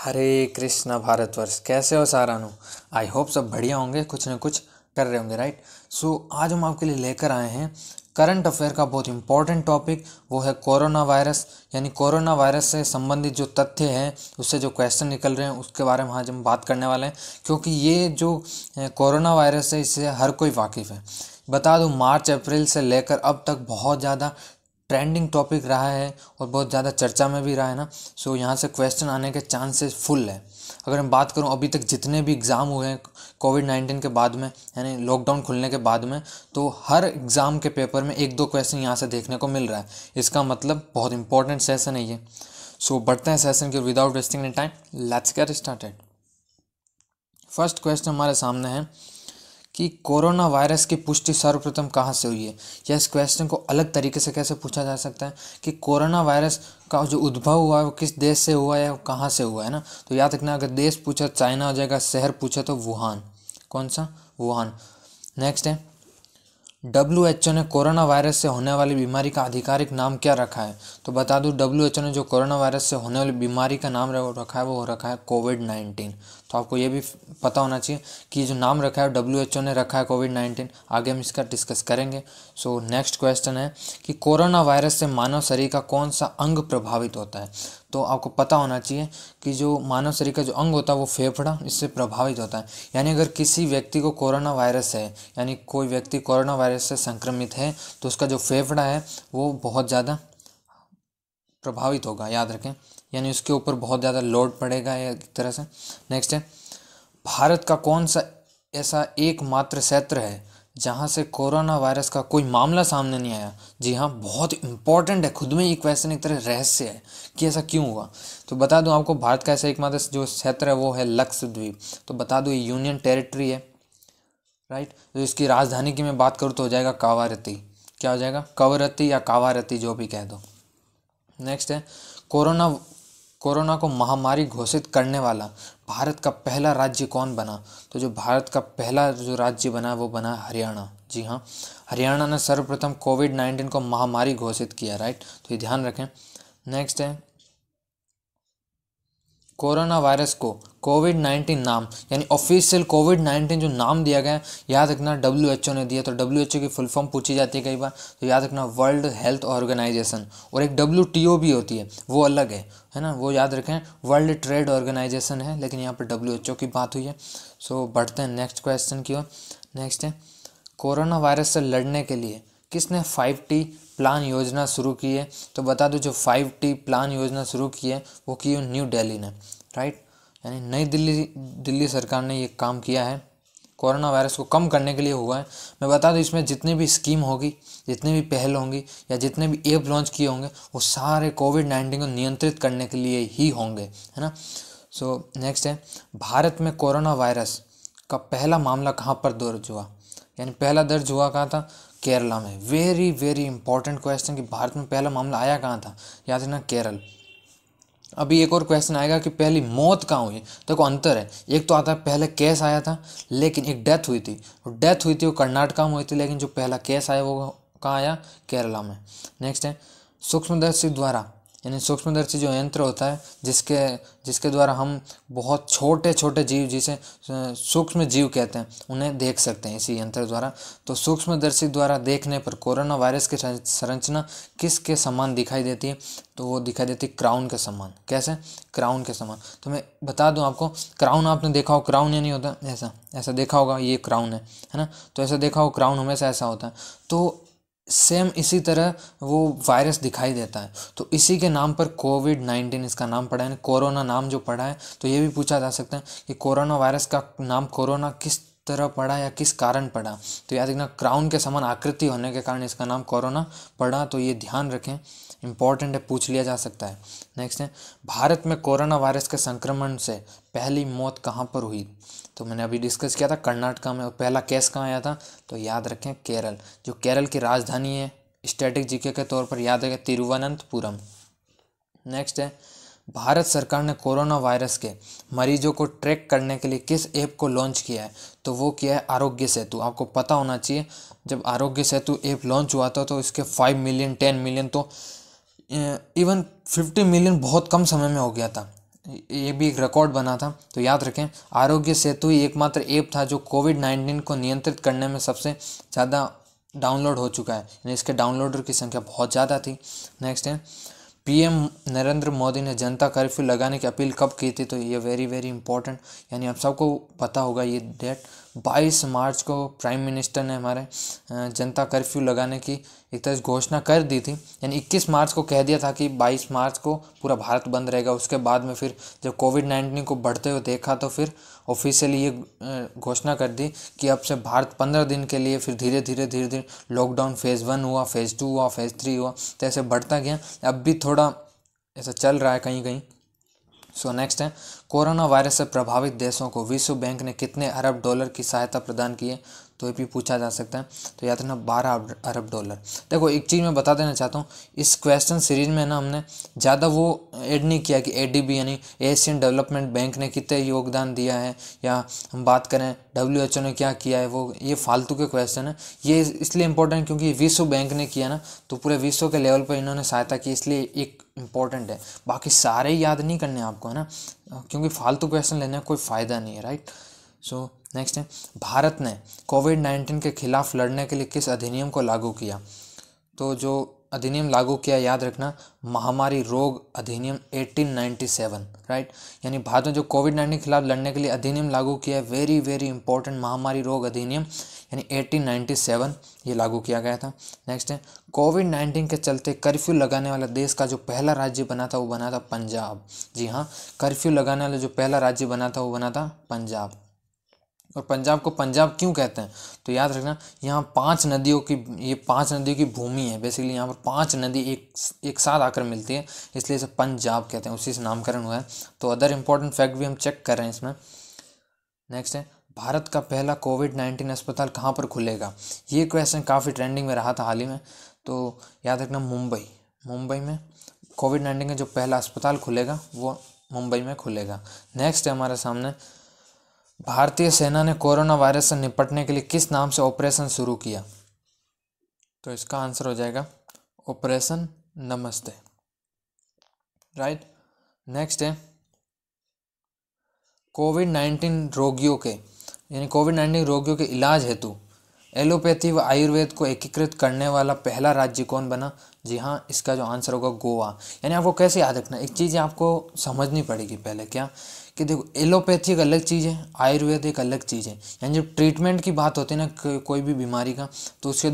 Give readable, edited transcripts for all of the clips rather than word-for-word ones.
हरे कृष्णा भारतवर्ष, कैसे हो सारानु। I hope सब बढ़िया होंगे, कुछ ना कुछ कर रहे होंगे, राइट। सो आज हम आपके लिए लेकर आए हैं करंट अफेयर का बहुत इंपॉर्टेंट टॉपिक। वो है कोरोना वायरस, यानी कोरोना वायरस से संबंधित जो तथ्य हैं, उससे जो क्वेश्चन निकल रहे हैं, उसके बारे में आज हम बात करने वाले हैं। क्योंकि ये जो कोरोना वायरस है, इससे हर कोई वाकिफ़ है। बता दूं, मार्च अप्रैल से लेकर अब तक बहुत ज़्यादा ट्रेंडिंग टॉपिक रहा है और बहुत ज़्यादा चर्चा में भी रहा है ना। सो यहाँ से क्वेश्चन आने के चांसेस फुल है। अगर मैं बात करूँ अभी तक जितने भी एग्ज़ाम हुए हैं कोविड-19 के बाद में, यानी लॉकडाउन खुलने के बाद में, तो हर एग्ज़ाम के पेपर में एक दो क्वेश्चन यहाँ से देखने को मिल रहा है। इसका मतलब बहुत इंपॉर्टेंट सेशन है ये। सो बढ़ते हैं सेशन के, without wasting any time let's get started. First question हमारे सामने है कि कोरोना वायरस की पुष्टि सर्वप्रथम कहाँ से हुई है, या इस क्वेश्चन को अलग तरीके से कैसे पूछा जा सकता है कि कोरोना वायरस का जो उद्भव हुआ है वो किस देश से हुआ है या कहाँ से हुआ है ना। तो याद रखना, अगर देश पूछा चाइना हो जाएगा, शहर पूछा तो वुहान। कौन सा? वुहान। नेक्स्ट है, WHO ने कोरोना वायरस से होने वाली बीमारी का आधिकारिक नाम क्या रखा है। तो बता दूं, WHO ने जो कोरोना वायरस से होने वाली बीमारी का नाम रखा है वो रखा है कोविड-19। तो आपको ये भी पता होना चाहिए कि जो नाम रखा है WHO ने रखा है कोविड-19। आगे हम इसका डिस्कस करेंगे। सो नेक्स्ट क्वेश्चन है कि कोरोना वायरस से मानव शरीर का कौन सा अंग प्रभावित होता है। तो आपको पता होना चाहिए कि जो मानव शरीर का जो अंग होता है वो फेफड़ा इससे प्रभावित होता है। यानी अगर किसी व्यक्ति को कोरोना वायरस है, यानी कोई व्यक्ति कोरोना वायरस से संक्रमित है, तो उसका जो फेफड़ा है वो बहुत ज़्यादा प्रभावित होगा, याद रखें। यानी उसके ऊपर बहुत ज़्यादा लोड पड़ेगा एक तरह से। नेक्स्ट है, भारत का कौन सा ऐसा एकमात्र क्षेत्र है जहां से कोरोना वायरस का कोई मामला सामने नहीं आया। जी हाँ, बहुत इंपॉर्टेंट है, खुद में ये क्वेश्चन एक तरह रहस्य है कि ऐसा क्यों हुआ। तो बता दूं आपको, भारत का ऐसा एकमात्र जो क्षेत्र है वो है लक्षद्वीप। तो बता दूं, ये यूनियन टेरिटरी है, राइट। तो इसकी राजधानी की मैं बात करूँ तो हो जाएगा कावारती। क्या हो जाएगा? कवरत्ती या कावारती, जो भी कह दो। नेक्स्ट है, कोरोना को महामारी घोषित करने वाला भारत का पहला राज्य कौन बना। तो जो भारत का पहला जो राज्य बना वो बना हरियाणा। जी हाँ, हरियाणा ने सर्वप्रथम कोविड-19 को महामारी घोषित किया, राइट। तो ये ध्यान रखें। नेक्स्ट है, कोरोना वायरस को कोविड-19 नाम, यानी ऑफिशियल कोविड-19 जो नाम दिया गया है, याद रखना WHO ने दिया। तो WHO की फुल फॉर्म पूछी जाती है कई बार, तो याद रखना वर्ल्ड हेल्थ ऑर्गेनाइजेशन। और एक WTO भी होती है, वो अलग है ना, वो याद रखें, वर्ल्ड ट्रेड ऑर्गेनाइजेशन है, लेकिन यहाँ पर WHO की बात हुई है। सो बढ़ते हैं नेक्स्ट क्वेश्चन की ओर। नेक्स्ट है, कोरोना वायरस से लड़ने के लिए किसने 5T प्लान योजना शुरू की है। तो बता दूं, जो 5T प्लान योजना शुरू की है वो की न्यू दिल्ली ने, राइट। यानी नई दिल्ली सरकार ने ये काम किया है, कोरोना वायरस को कम करने के लिए हुआ है। मैं बता दूं, इसमें जितनी भी स्कीम होगी, जितनी भी पहल होंगी, या जितने भी ऐप लॉन्च किए होंगे, वो सारे कोविड-19 को नियंत्रित करने के लिए ही होंगे, है ना। सो नेक्स्ट है, भारत में कोरोना वायरस का पहला मामला कहाँ पर दर्ज हुआ। यानी पहला दर्ज हुआ कहाँ था? केरला में। वेरी वेरी इंपॉर्टेंट क्वेश्चन कि भारत में पहला मामला आया कहाँ था। याद रखना, केरल। अभी एक और क्वेश्चन आएगा कि पहली मौत कहाँ हुई। देखो अंतर है, एक तो आता है पहले केस आया था लेकिन एक डेथ हुई थी, डेथ हुई थी वो कर्नाटका में हुई थी, लेकिन जो पहला केस आया वो कहाँ आया? केरला में। नेक्स्ट है, सूक्ष्मदर्शी द्वारा, यानी सूक्ष्मदर्शी जो यंत्र होता है जिसके द्वारा हम बहुत छोटे छोटे जीव, जिसे सूक्ष्म जीव कहते हैं, उन्हें देख सकते हैं इसी यंत्र द्वारा। तो सूक्ष्मदर्शी द्वारा देखने पर कोरोना वायरस की संरचना किसके समान दिखाई देती है। तो वो दिखाई देती है क्राउन के समान। कैसे? क्राउन के समान। तो मैं बता दूं आपको, क्राउन आपने देखा हो, क्राउन ये नहीं होता ऐसा, ऐसा देखा होगा, ये क्राउन है ना। तो ऐसा देखा हो, क्राउन हमेशा ऐसा होता है। तो सेम इसी तरह वो वायरस दिखाई देता है। तो इसी के नाम पर कोविड-19 इसका नाम पड़ा है, कोरोना नाम जो पड़ा है। तो ये भी पूछा जा सकता है कि कोरोना वायरस का नाम कोरोना किस तरह पड़ा या किस कारण पड़ा। तो याद रखना, क्राउन के समान आकृति होने के कारण इसका नाम कोरोना पड़ा। तो ये ध्यान रखें, इंपॉर्टेंट है, पूछ लिया जा सकता है। नेक्स्ट है, भारत में कोरोना वायरस के संक्रमण से पहली मौत कहाँ पर हुई। तो मैंने अभी डिस्कस किया था कर्नाटका में। और पहला केस कहाँ आया था? तो याद रखें, केरल। जो केरल की राजधानी है, स्टैटिक जीके के तौर पर याद रखें, तिरुवनंतपुरम। नेक्स्ट है, भारत सरकार ने कोरोना वायरस के मरीजों को ट्रैक करने के लिए किस ऐप को लॉन्च किया है। तो वो किया है आरोग्य सेतु। आपको पता होना चाहिए, जब आरोग्य सेतु ऐप लॉन्च हुआ था तो इसके 5 मिलियन 10 मिलियन तो इवन 50 मिलियन बहुत कम समय में हो गया था। ये भी एक रिकॉर्ड बना था। तो याद रखें, आरोग्य सेतु ही एकमात्र ऐप था जो कोविड-19 को नियंत्रित करने में सबसे ज़्यादा डाउनलोड हो चुका है, यानी इसके डाउनलोडर की संख्या बहुत ज़्यादा थी। नेक्स्ट है, पीएम नरेंद्र मोदी ने जनता कर्फ्यू लगाने की अपील कब की थी? तो ये वेरी वेरी इंपॉर्टेंट, यानी आप सबको पता होगा ये डेट 22 मार्च को प्राइम मिनिस्टर ने हमारे जनता कर्फ्यू लगाने की एक तरह से घोषणा कर दी थी। यानी 21 मार्च को कह दिया था कि 22 मार्च को पूरा भारत बंद रहेगा। उसके बाद में फिर जब कोविड-19 को बढ़ते हुए देखा तो फिर ऑफिशियली ये घोषणा कर दी कि अब से भारत 15 दिन के लिए, फिर धीरे धीरे लॉकडाउन फेज़ 1 हुआ, फेज़ 2 हुआ, फेज़ 3 हुआ, तो ऐसे बढ़ता गया। अब भी थोड़ा ऐसा चल रहा है कहीं कहीं। सो नेक्स्ट है, कोरोना वायरस से प्रभावित देशों को विश्व बैंक ने कितने अरब डॉलर की सहायता प्रदान की है? तो ये भी पूछा जा सकता है। तो याद रखना 12 अरब डॉलर। देखो एक चीज़ मैं बता देना चाहता हूँ, इस क्वेश्चन सीरीज में ना हमने ज़्यादा वो ऐड नहीं किया कि एडीबी यानी एशियन डेवलपमेंट बैंक ने कितने योगदान दिया है, या हम बात करें WHO ने क्या किया है, वो ये फालतू के क्वेश्चन है। ये इसलिए इंपॉर्टेंट क्योंकि विश्व बैंक ने किया ना, तो पूरे विश्व के लेवल पर इन्होंने सहायता की, इसलिए एक इम्पॉर्टेंट है। बाकी सारे याद नहीं करने आपको, है ना, क्योंकि फालतू क्वेश्चन लेने का कोई फ़ायदा नहीं है, राइट। सो नेक्स्ट है, भारत ने कोविड-19 के खिलाफ लड़ने के लिए किस अधिनियम को लागू किया? तो जो अधिनियम लागू किया, याद रखना, महामारी रोग अधिनियम 1897, राइट। यानी भारत ने जो कोविड-19 के खिलाफ लड़ने के लिए अधिनियम लागू किया है, वेरी वेरी इंपॉर्टेंट, महामारी रोग अधिनियम यानी 1897 ये लागू किया गया था। नेक्स्ट है, कोविड-19 के चलते कर्फ्यू लगाने वाला देश का जो पहला राज्य बना था वो बना था पंजाब। जी हाँ, कर्फ्यू लगाने वाला जो पहला राज्य बना था वो बना था पंजाब। और पंजाब को पंजाब क्यों कहते हैं? तो याद रखना, यहाँ 5 नदियों की, ये 5 नदियों की भूमि है बेसिकली। यहाँ पर 5 नदी एक साथ आकर मिलती है, इसलिए इसे पंजाब कहते हैं, उसी से नामकरण हुआ है। तो अदर इंपॉर्टेंट फैक्ट भी हम चेक कर रहे हैं इसमें। नेक्स्ट है, भारत का पहला कोविड-19 अस्पताल कहाँ पर खुलेगा? ये क्वेश्चन काफ़ी ट्रेंडिंग में रहा था हाल ही में। तो याद रखना, मुंबई में कोविड-19 का जो पहला अस्पताल खुलेगा वो मुंबई में खुलेगा। नेक्स्ट है हमारे सामने, भारतीय सेना ने कोरोना वायरस से निपटने के लिए किस नाम से ऑपरेशन शुरू किया? तो इसका आंसर हो जाएगा ऑपरेशन नमस्ते, राइट। नेक्स्ट है, कोविड-19 रोगियों के यानी कोविड-19 रोगियों के इलाज हेतु एलोपैथी व आयुर्वेद को एकीकृत करने वाला पहला राज्य कौन बना? जी हाँ, इसका जो आंसर होगा गोवा। यानी आपको कैसे याद रखना, एक चीज़ आपको समझनी पड़ेगी पहले, क्या कि देखो, एलोपैथी एक अलग चीज़ है, आयुर्वेद एक अलग चीज़ है। यानी जब ट्रीटमेंट की बात होती है ना कोई भी बीमारी का, तो उसके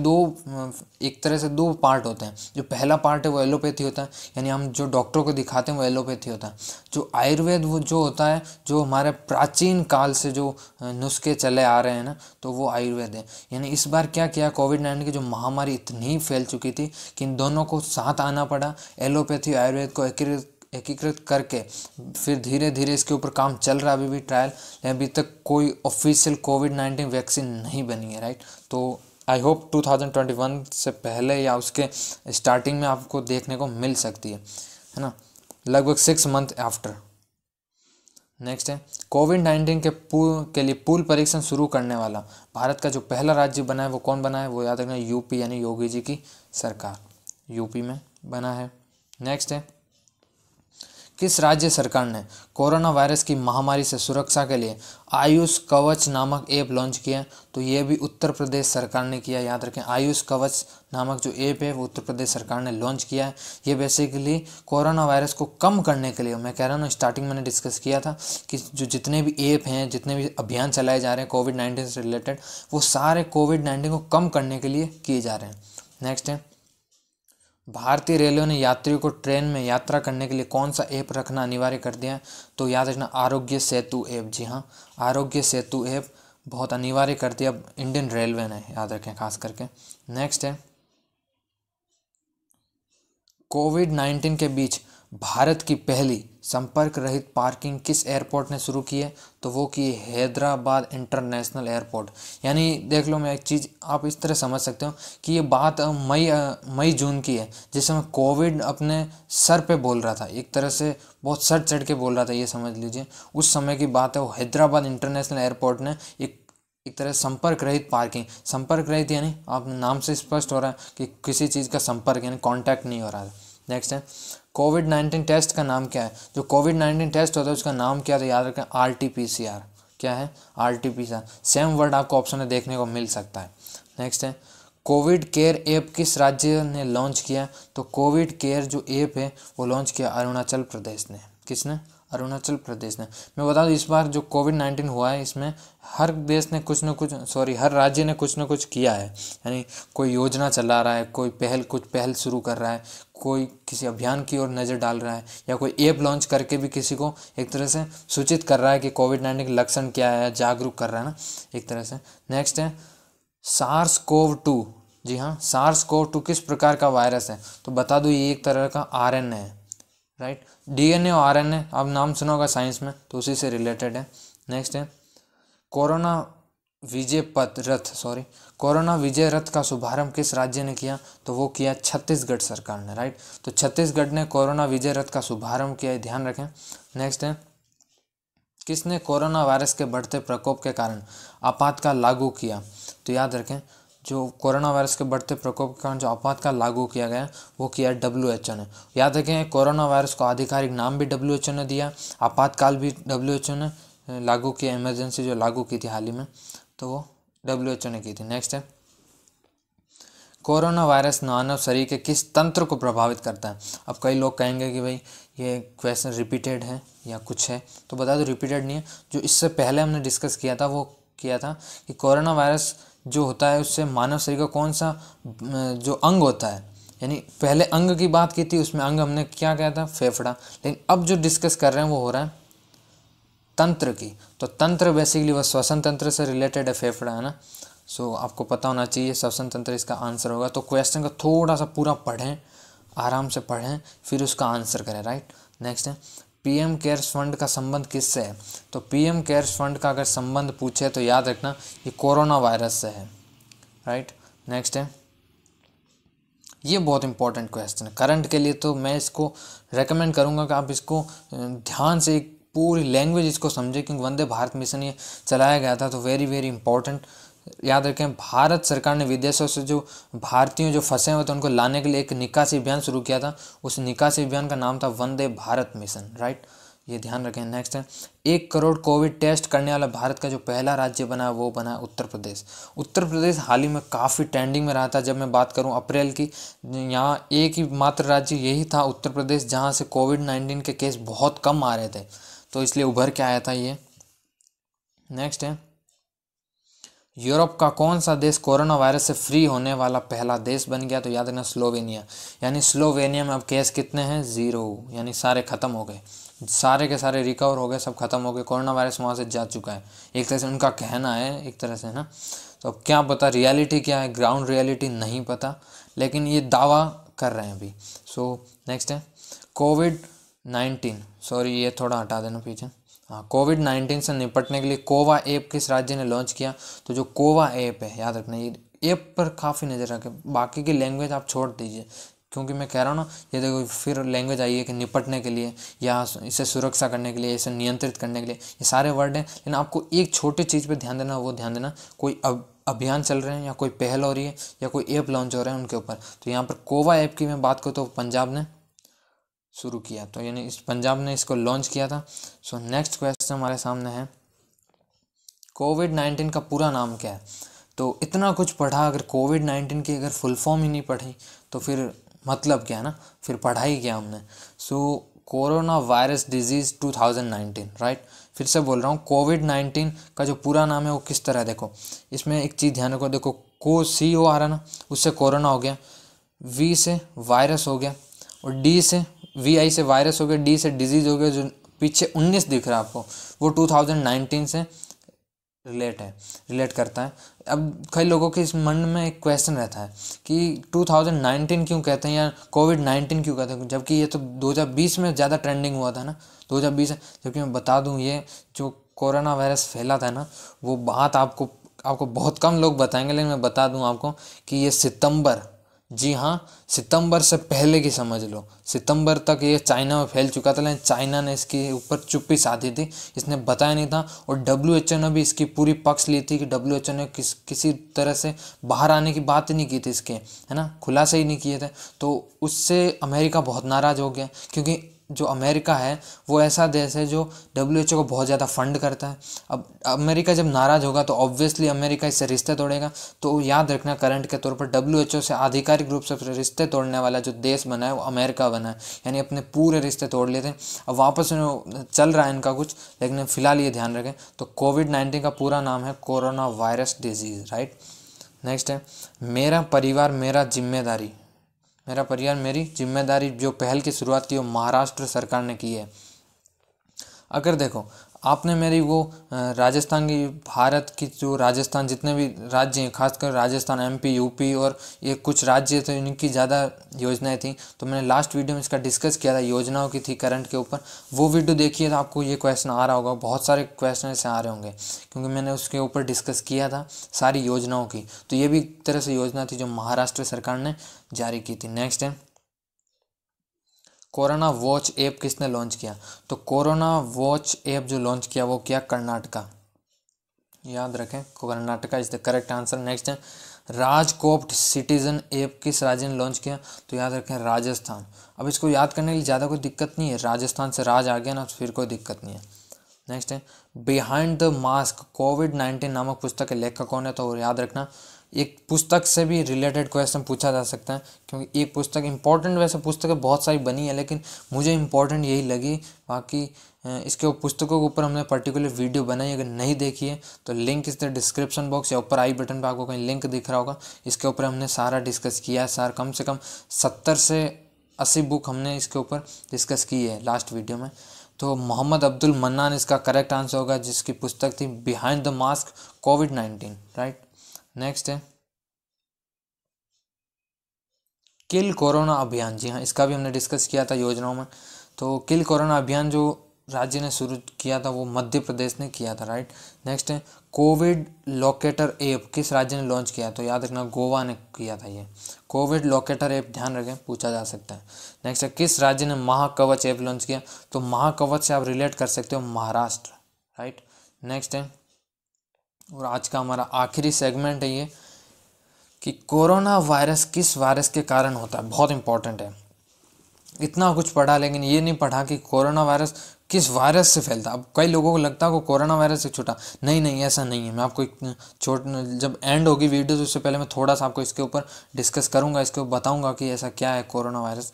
एक तरह से दो पार्ट होते हैं। जो पहला पार्ट है वो एलोपैथी होता है, यानी हम जो डॉक्टरों को दिखाते हैं वो एलोपैथी होता है। जो आयुर्वेद वो जो होता है, जो हमारे प्राचीन काल से जो नुस्खे चले आ रहे हैं ना, तो वो आयुर्वेद है। यानी इस बार क्या किया, कोविड-19 की जो महामारी इतनी फैल चुकी थी कि इन दोनों को साथ आना पड़ा, एलोपैथी आयुर्वेद को एकीकृत करके फिर धीरे धीरे इसके ऊपर काम चल रहा है, अभी भी ट्रायल, लेकिन अभी तक कोई ऑफिशियल कोविड-19 वैक्सीन नहीं बनी है, राइट। तो आई होप 2021 से पहले या उसके स्टार्टिंग में आपको देखने को मिल सकती है ना, लगभग 6 मंथ आफ्टर। नेक्स्ट है, कोविड-19 के लिए पूल परीक्षण शुरू करने वाला भारत का जो पहला राज्य बना है वो कौन बना है? वो याद रखना, यूपी, यानी योगी जी की सरकार यूपी में बना है। नेक्स्ट है, किस राज्य सरकार ने कोरोना वायरस की महामारी से सुरक्षा के लिए आयुष कवच नामक ऐप लॉन्च किया? तो ये भी उत्तर प्रदेश सरकार ने किया। याद रखें, आयुष कवच नामक जो ऐप है वो उत्तर प्रदेश सरकार ने लॉन्च किया है। ये बेसिकली कोरोना वायरस को कम करने के लिए, मैं कह रहा हूँ स्टार्टिंग मैंने डिस्कस किया था कि जो जितने भी ऐप हैं, जितने भी अभियान चलाए जा रहे हैं कोविड-19 से रिलेटेड, वो सारे कोविड-19 को कम करने के लिए किए जा रहे हैं। नेक्स्ट है, भारतीय रेलवे ने यात्रियों को ट्रेन में यात्रा करने के लिए कौन सा ऐप रखना अनिवार्य कर दिया है? तो याद रखना, आरोग्य सेतु ऐप। जी हाँ, आरोग्य सेतु ऐप बहुत अनिवार्य कर दिया इंडियन रेलवे ने, याद रखें खास करके। नेक्स्ट है, कोविड-19 के बीच भारत की पहली संपर्क रहित पार्किंग किस एयरपोर्ट ने शुरू की है? तो वो की हैदराबाद इंटरनेशनल एयरपोर्ट। यानी देख लो, मैं एक चीज़ आप इस तरह समझ सकते हो कि ये बात मई जून की है, जिस समय कोविड अपने सर पे बोल रहा था, एक तरह से बहुत सर चढ़ के बोल रहा था, ये समझ लीजिए उस समय की बात है। वो हैदराबाद इंटरनेशनल एयरपोर्ट ने एक तरह संपर्क रहित पार्किंग, संपर्क रहित यानी आप नाम से स्पष्ट हो रहा है कि किसी चीज़ का संपर्क यानी कांटेक्ट नहीं हो रहा है। नेक्स्ट है, कोविड-19 टेस्ट का नाम क्या है? जो कोविड-19 टेस्ट होता है उसका नाम क्या है? तो याद रखें RT-PCR। क्या है? RT-PCR। सेम वर्ड आपको ऑप्शन में देखने को मिल सकता है। नेक्स्ट है कोविड केयर ऐप किस राज्य ने लॉन्च किया? तो कोविड केयर जो ऐप है वो लॉन्च किया अरुणाचल प्रदेश ने। किसने? अरुणाचल प्रदेश ने। मैं बता दूं इस बार जो कोविड-19 हुआ है इसमें हर देश ने कुछ न कुछ हर राज्य ने कुछ न कुछ किया है। यानी कोई योजना चला रहा है, कोई कुछ पहल शुरू कर रहा है, कोई किसी अभियान की ओर नज़र डाल रहा है, या कोई ऐप लॉन्च करके भी किसी को एक तरह से सूचित कर रहा है कि कोविड-19 के लक्षण क्या है, जागरूक कर रहा है ना एक तरह से। नेक्स्ट है SARS-CoV-2। जी हाँ, SARS-CoV-2 किस प्रकार का वायरस है? तो बता दूँ ये एक तरह का RNA है, राइट। DNA और RNA आप नाम सुना होगा साइंस में, तो उसी से रिलेटेड है। नेक्स्ट है कोरोना विजय रथ का शुभारंभ किस राज्य ने किया? तो वो किया छत्तीसगढ़ सरकार ने, राइट। तो छत्तीसगढ़ ने कोरोना विजय रथ का शुभारंभ किया, ध्यान रखें। नेक्स्ट है किसने कोरोना वायरस के बढ़ते प्रकोप के कारण आपातकाल लागू किया? तो याद रखें जो कोरोना वायरस के बढ़ते प्रकोप के कारण जो आपातकाल लागू किया गया वो किया WHO ने। याद रखें कोरोना वायरस को आधिकारिक नाम भी WHO ने दिया, आपातकाल भी WHO ने लागू किया, इमरजेंसी जो लागू की थी हाल ही में तो वो WHO ने की थी। नेक्स्ट है कोरोना वायरस मानव शरीर के किस तंत्र को प्रभावित करता है? अब कई लोग कहेंगे कि भाई ये क्वेश्चन रिपीटेड है या कुछ है, तो बता दो रिपीटेड नहीं है। जो इससे पहले हमने डिस्कस किया था वो किया था कि कोरोना वायरस जो होता है उससे मानव शरीर का कौन सा जो अंग होता है, यानी पहले अंग की बात की थी, उसमें अंग हमने क्या कहा था? फेफड़ा। लेकिन अब जो डिस्कस कर रहे हैं वो हो रहा है तंत्र की। तो तंत्र बेसिकली वह श्वसन तंत्र से रिलेटेड है, फेफड़ा है ना। सो आपको पता होना चाहिए श्वसन तंत्र इसका आंसर होगा। तो क्वेश्चन को थोड़ा सा पूरा पढ़ें, आराम से पढ़ें, फिर उसका आंसर करें, राइट। नेक्स्ट है PM केयर्स फंड का संबंध किससे है? तो PM केयर्स फंड का अगर संबंध पूछे तो याद रखना ये कोरोना वायरस से है, राइट। नेक्स्ट है ये बहुत इंपॉर्टेंट क्वेश्चन है करंट के लिए, तो मैं इसको रेकमेंड करूँगा कि आप इसको ध्यान से एक पूरी लैंग्वेज इसको समझें, क्योंकि वंदे भारत मिशन ये चलाया गया था, तो वेरी वेरी इंपॉर्टेंट। याद रखें भारत सरकार ने विदेशों से जो भारतीय जो फंसे हुए थे उनको लाने के लिए एक निकासी अभियान शुरू किया था। उस निकासी अभियान का नाम था वंदे भारत मिशन, राइट। ये ध्यान रखें। नेक्स्ट है 1 करोड़ कोविड टेस्ट करने वाला भारत का जो पहला राज्य बना वो बना उत्तर प्रदेश। उत्तर प्रदेश हाल ही में काफ़ी ट्रेंडिंग में रहा था। जब मैं बात करूं अप्रैल की, यहाँ एक ही मात्र राज्य यही था उत्तर प्रदेश जहाँ से कोविड-19 के केस बहुत कम आ रहे थे, तो इसलिए उभर के आया था ये। नेक्स्ट है यूरोप का कौन सा देश कोरोना वायरस से फ्री होने वाला पहला देश बन गया? तो याद रखना स्लोवेनिया। यानी स्लोवेनिया में अब केस कितने हैं? 0, यानी सारे ख़त्म हो गए, सारे के सारे रिकवर हो गए, सब खत्म हो गए, कोरोना वायरस वहाँ से जा चुका है। एक तरह से उनका कहना है एक तरह से ना। तो अब क्या पता रियलिटी क्या है, ग्राउंड रियलिटी नहीं पता, लेकिन ये दावा कर रहे हैं अभी। सो नेक्स्ट है कोविड-19, सॉरी ये थोड़ा हटा देना पीछे। हाँ, कोविड-19 से निपटने के लिए कोवा ऐप किस राज्य ने लॉन्च किया? तो जो कोवा ऐप है याद रखना ये ऐप पर काफ़ी नज़र रखें, बाकी की लैंग्वेज आप छोड़ दीजिए, क्योंकि मैं कह रहा हूँ ना ये देखो फिर लैंग्वेज आई है कि निपटने के लिए या इसे सुरक्षा करने के लिए, इसे नियंत्रित करने के लिए, ये सारे वर्ड हैं। लेकिन आपको एक छोटी चीज़ पे ध्यान देना, वो ध्यान देना कोई अभियान चल रहे हैं या कोई पहल हो रही है या कोई ऐप लॉन्च हो रहे हैं उनके ऊपर। तो यहाँ पर कोवा ऐप की मैं बात करूँ तो पंजाब ने शुरू किया, तो यानी इस पंजाब ने इसको लॉन्च किया था। सो नेक्स्ट क्वेश्चन हमारे सामने है कोविड-19 का पूरा नाम क्या है? तो इतना कुछ पढ़ा, अगर कोविड-19 की अगर फुल फॉर्म ही नहीं पढ़ी तो फिर मतलब क्या है ना, फिर पढ़ाई क्या हमने। सो कोरोना वायरस डिजीज़ 2019, राइट। फिर से बोल रहा हूँ कोविड-19 का जो पूरा नाम है वो किस तरह, देखो इसमें एक चीज़ ध्यान रखो, देखो CO आ रहा ना, उससे कोरोना हो गया, V से वायरस हो गया, और D से VI से वायरस हो गया, D से डिजीज़ हो गया। जो पीछे 19 दिख रहा है आपको वो 2019 से रिलेट करता है। अब कई लोगों के इस मन में एक क्वेश्चन रहता है कि 2019 क्यों कहते हैं या कोविड-19 क्यों कहते हैं, जबकि ये तो 2020 में ज़्यादा ट्रेंडिंग हुआ था ना, 2020। जबकि मैं बता दूं ये जो कोरोना वायरस फैला था ना, वो बात आपको बहुत कम लोग बताएंगे, लेकिन मैं बता दूं आपको कि ये सितंबर जी हाँ, सितंबर से पहले की समझ लो, सितंबर तक ये चाइना में फैल चुका था, लेकिन चाइना ने इसके ऊपर चुप्पी साधी थी, इसने बताया नहीं था। और डब्ल्यूएचओ ने भी इसकी पूरी पक्ष ली थी कि डब्ल्यूएचओ ने किसी तरह से बाहर आने की बात ही नहीं की थी इसके, है ना, खुलासे ही नहीं किए थे। तो उससे अमेरिका बहुत नाराज़ हो गया, क्योंकि जो अमेरिका है वो ऐसा देश है जो डब्ल्यूएचओ को बहुत ज़्यादा फंड करता है। अब अमेरिका जब नाराज़ होगा तो ऑब्वियसली अमेरिका इससे रिश्ते तोड़ेगा। तो याद रखना, करंट के तौर पर डब्ल्यूएचओ से आधिकारिक रूप से रिश्ते तोड़ने वाला जो देश बना है वो अमेरिका बना है, यानी अपने पूरे रिश्ते तोड़ लिए थे। अब वापस चल रहा है इनका कुछ, लेकिन फिलहाल ये ध्यान रखें। तो कोविड-19 का पूरा नाम है corona virus disease, right. Next है मेरा परिवार मेरा जिम्मेदारी। मेरा परिवार मेरी जिम्मेदारी जो पहल की शुरुआत की वो महाराष्ट्र सरकार ने की है। अगर देखो, आपने मेरी वो राजस्थान की, भारत की जो राजस्थान जितने भी राज्य हैं, खासकर राजस्थान, एमपी, यूपी और ये कुछ राज्य थे, इनकी ज़्यादा योजनाएं थी। तो मैंने लास्ट वीडियो में इसका डिस्कस किया था, योजनाओं की थी करंट के ऊपर, वो वीडियो देखिए तो आपको ये क्वेश्चन आ रहा होगा। बहुत सारे क्वेश्चन ऐसे आ रहे होंगे क्योंकि मैंने उसके ऊपर डिस्कस किया था सारी योजनाओं की। तो ये भी एक तरह से योजना थी जो महाराष्ट्र सरकार ने जारी की थी। नेक्स्ट है कोरोना वॉच ऐप किसने लॉन्च किया। तो कोरोना वॉच ऐप जो लॉन्च किया वो किया कर्नाटका, याद रखें, Karnataka is the correct answer. Next है राजकोप्ट सिटीजन ऐप किस राज्य ने लॉन्च किया। तो याद रखें राजस्थान। अब इसको याद करने के लिए ज़्यादा कोई दिक्कत नहीं है, राजस्थान से राज आ गया ना तो फिर कोई दिक्कत नहीं है। नेक्स्ट है बिहाइंड द मास्क कोविड-19 नामक पुस्तक के लेखक कौन है। तो याद रखना, एक पुस्तक से भी रिलेटेड क्वेश्चन पूछा जा सकता है, क्योंकि एक पुस्तक इंपॉर्टेंट, वैसे पुस्तकें बहुत सारी बनी है लेकिन मुझे इंपॉर्टेंट यही लगी। बाकी इसके पुस्तकों के ऊपर हमने पर्टिकुलर वीडियो बनाई, अगर नहीं देखी है तो लिंक इस द डिस्क्रिप्शन बॉक्स या ऊपर आई बटन पर आपको कहीं लिंक दिख रहा होगा। इसके ऊपर हमने सारा डिस्कस किया है, सार कम से कम 70 से 80 बुक हमने इसके ऊपर डिस्कस की है लास्ट वीडियो में। तो मोहम्मद अब्दुल मन्नान इसका करेक्ट आंसर होगा, जिसकी पुस्तक थी behind the mask covid, right. Next है किल कोरोना अभियान। जी हाँ, इसका भी हमने डिस्कस किया था योजनाओं में। तो किल कोरोना अभियान जो राज्य ने शुरू किया था वो मध्य प्रदेश ने किया था, राइट। नेक्स्ट है कोविड लोकेटर ऐप किस राज्य ने लॉन्च किया। तो याद रखना गोवा ने किया था ये कोविड लोकेटर ऐप, ध्यान रखें, पूछा जा सकता है। नेक्स्ट है किस राज्य ने महाकवच ऐप लॉन्च किया। तो महाकवच से आप रिलेट कर सकते हो महाराष्ट्र, राइट। नेक्स्ट है और आज का हमारा आखिरी सेगमेंट है ये कि कोरोना वायरस किस वायरस के कारण होता है। बहुत इंपॉर्टेंट है, इतना कुछ पढ़ा लेकिन ये नहीं पढ़ा कि कोरोना वायरस किस वायरस से फैलता। अब कई लोगों को लगता है कि कोरोना वायरस से छूटा, नहीं नहीं ऐसा नहीं है। मैं आपको एक जब एंड होगी वीडियो तो उससे पहले मैं थोड़ा सा आपको इसके ऊपर डिस्कस करूंगा, इसके ऊपर बताऊंगा कि ऐसा क्या है कोरोना वायरस।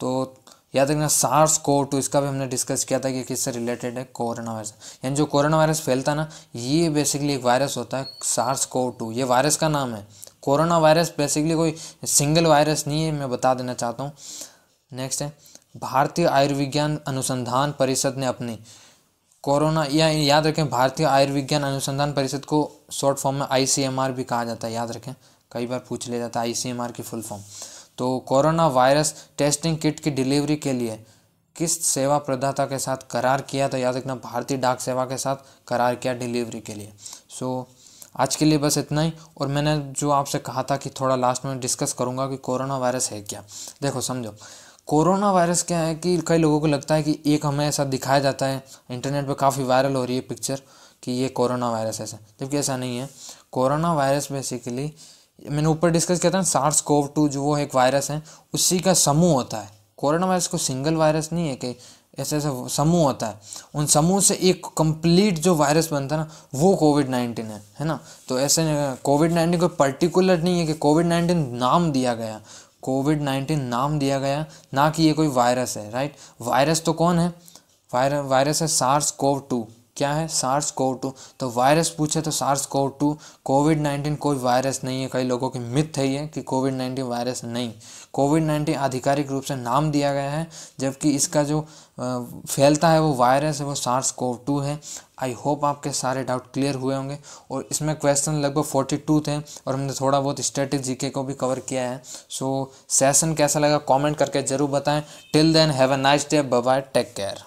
तो याद रखना SARS-CoV-2 इसका भी हमने डिस्कस किया था कि किससे रिलेटेड है कोरोना वायरस। यानी जो कोरोना वायरस फैलता है ना, ये बेसिकली एक वायरस होता है SARS-CoV-2, ये वायरस का नाम है। कोरोना वायरस बेसिकली कोई सिंगल वायरस नहीं है, मैं बता देना चाहता हूँ। नेक्स्ट है भारतीय आयुर्विज्ञान अनुसंधान परिषद ने अपनी कोरोना, या याद रखें भारतीय आयुर्विज्ञान अनुसंधान परिषद को शॉर्ट फॉर्म में ICMR भी कहा जाता है, याद रखें, कई बार पूछ लिया जाता है ICMR की फुल फॉर्म। तो कोरोना वायरस टेस्टिंग किट की डिलीवरी के लिए किस सेवा प्रदाता के साथ करार किया। तो याद रखना भारतीय डाक सेवा के साथ करार किया डिलीवरी के लिए। सो आज के लिए बस इतना ही। और मैंने जो आपसे कहा था कि थोड़ा लास्ट में डिस्कस करूंगा कि कोरोना वायरस है क्या। देखो समझो, कोरोना वायरस क्या है कि कई लोगों को लगता है कि एक हमें ऐसा दिखाया जाता है, इंटरनेट पे काफ़ी वायरल हो रही है पिक्चर कि ये कोरोना वायरस ऐसा, जबकि ऐसा नहीं है। कोरोना वायरस बेसिकली मैंने ऊपर डिस्कस किया था SARS-CoV-2 जो वो एक वायरस है, उसी का समूह होता है। कोरोना वायरस को सिंगल वायरस नहीं है कि ऐसे ऐसा समूह होता है, उन समूह से एक कंप्लीट जो वायरस बनता है ना वो कोविड-19 है ना। तो ऐसे कोविड-19 कोई पर्टिकुलर नहीं है कि कोविड-19 नाम दिया गया, कोविड-19 नाम दिया गया, ना कि ये कोई वायरस है, राइट। वायरस तो कौन है, वायरस है SARS-CoV-2। क्या है SARS-CoV-2। तो वायरस पूछे तो SARS-CoV-2, कोविड-19 कोई वायरस नहीं है। कई लोगों की मिथ है ये कि कोविड-19 वायरस नहीं, कोविड-19 आधिकारिक रूप से नाम दिया गया है, जबकि इसका जो फैलता है वो वायरस है, वो SARS-CoV-2 है। आई होप आपके सारे डाउट क्लियर हुए होंगे। और इसमें क्वेश्चन लगभग 42 थे और हमने थोड़ा बहुत स्टैटिक जीके को भी कवर किया है। सो सेशन कैसा लगा कमेंट करके ज़रूर बताएं। Till then have a nice day, bye bye, take care.